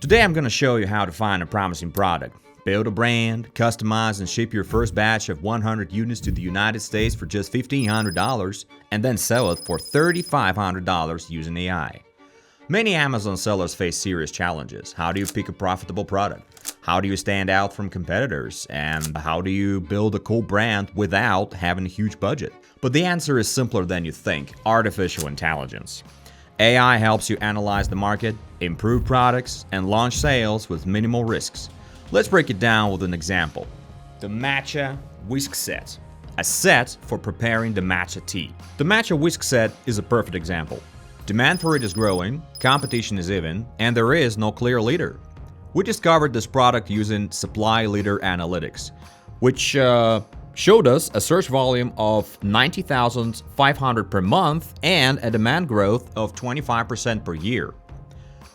Today I'm going to show you how to find a promising product, build a brand, customize and ship your first batch of 100 units to the United States for just $1,500 and then sell it for $3,500 using AI. Many Amazon sellers face serious challenges. How do you pick a profitable product? How do you stand out from competitors? And how do you build a cool brand without having a huge budget? But the answer is simpler than you think: artificial intelligence. AI helps you analyze the market, improve products, and launch sales with minimal risks. Let's break it down with an example. The Matcha Whisk set. A set for preparing the matcha tea. The Matcha Whisk set is a perfect example. Demand for it is growing, competition is even, and there is no clear leader. We discovered this product using supply leader analytics, which showed us a search volume of 90,500 per month and a demand growth of 25% per year.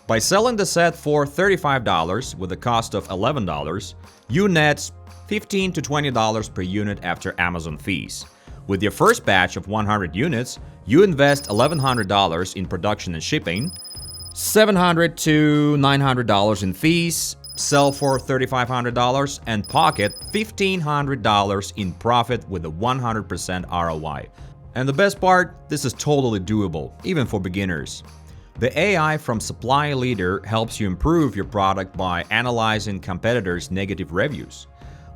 By selling the set for $35 with a cost of $11, you net $15 to $20 per unit after Amazon fees. With your first batch of 100 units, you invest $1,100 in production and shipping, $700 to $900 in fees, sell for $3,500, and pocket $1,500 in profit with a 100% ROI. And the best part, this is totally doable, even for beginners. The AI from Supply Leader helps you improve your product by analyzing competitors' negative reviews.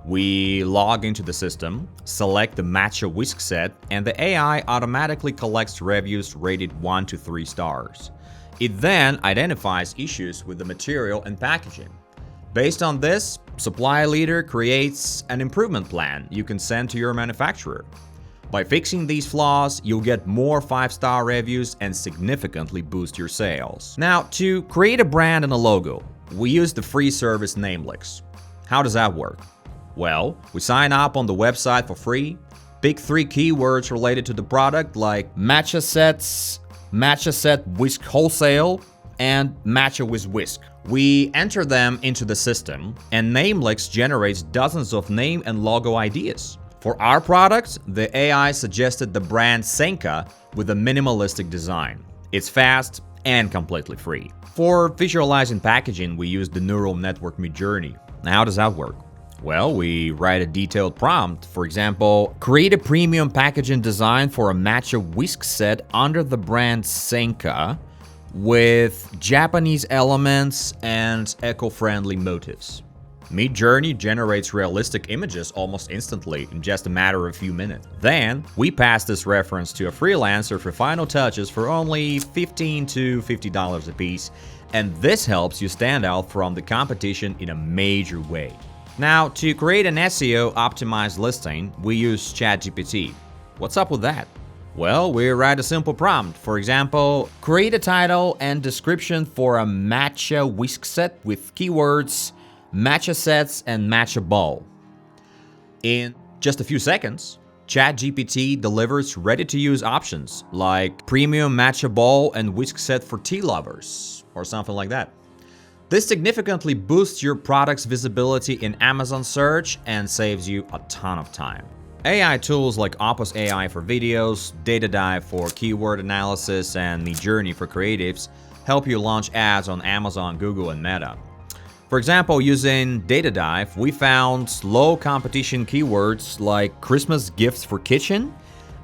We log into the system, select the Matcha Whisk set, and the AI automatically collects reviews rated 1 to 3 stars. It then identifies issues with the material and packaging. Based on this, Supply Leader creates an improvement plan you can send to your manufacturer. By fixing these flaws, you'll get more 5-star reviews and significantly boost your sales. Now, to create a brand and a logo, we use the free service Namelix. How does that work? Well, we sign up on the website for free, pick 3 keywords related to the product like Matcha sets, Matcha set Whisk wholesale, and Matcha with Whisk. We enter them into the system, and Namelix generates dozens of name and logo ideas. For our product, the AI suggested the brand Senka with a minimalistic design. It's fast and completely free. For visualizing packaging, we use the neural network Midjourney. Now, how does that work? Well, we write a detailed prompt. For example, create a premium packaging design for a Matcha Whisk set under the brand Senka with Japanese elements and eco-friendly motifs. Midjourney generates realistic images almost instantly in just a matter of a few minutes. Then, we pass this reference to a freelancer for final touches for only $15 to $50 a piece, and this helps you stand out from the competition in a major way. Now, to create an SEO-Optimized listing, we use ChatGPT. What's up with that? Well, we write a simple prompt. For example, create a title and description for a Matcha Whisk set with keywords Matcha sets and Matcha ball. In just a few seconds, ChatGPT delivers ready-to-use options like premium Matcha ball and whisk set for tea lovers, or something like that. This significantly boosts your product's visibility in Amazon search and saves you a ton of time. AI tools like Opus AI for videos, DataDive for keyword analysis, and Midjourney for creatives help you launch ads on Amazon, Google, and Meta. For example, using DataDive, we found low competition keywords like Christmas gifts for kitchen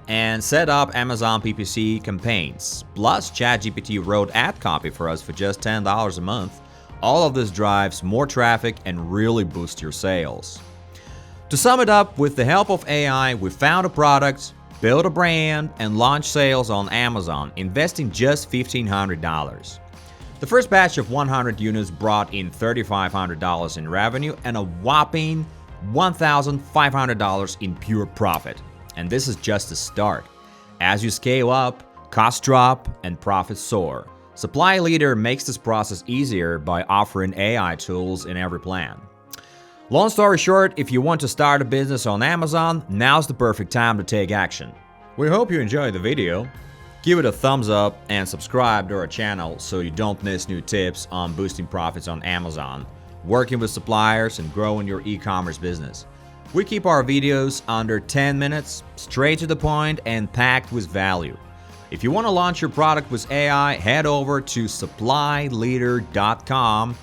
and set up Amazon PPC campaigns. Plus, ChatGPT wrote ad copy for us for just $10 a month. All of this drives more traffic and really boosts your sales. To sum it up, with the help of AI, we found a product, built a brand, and launched sales on Amazon, investing just $1,500. The first batch of 100 units brought in $3,500 in revenue and a whopping $1,500 in pure profit. And this is just the start. As you scale up, costs drop and profits soar. Supply Leader makes this process easier by offering AI tools in every plan. Long story short, if you want to start a business on Amazon, now's the perfect time to take action. We hope you enjoyed the video. Give it a thumbs up and subscribe to our channel so you don't miss new tips on boosting profits on Amazon, working with suppliers, and growing your e-commerce business. We keep our videos under 10 minutes, straight to the point, and packed with value. If you want to launch your product with AI, head over to supplyleader.com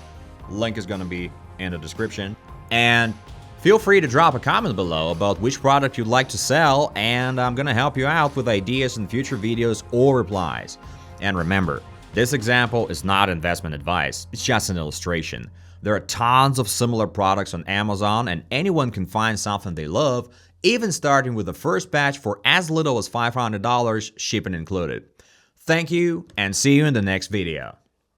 Link is going to be in the description. And feel free to drop a comment below about which product you'd like to sell, and I'm going to help you out with ideas in future videos or replies. And remember, this example is not investment advice, it's just an illustration. There are tons of similar products on Amazon, and anyone can find something they love, even starting with the first batch for as little as $500, shipping included. Thank you, and see you in the next video.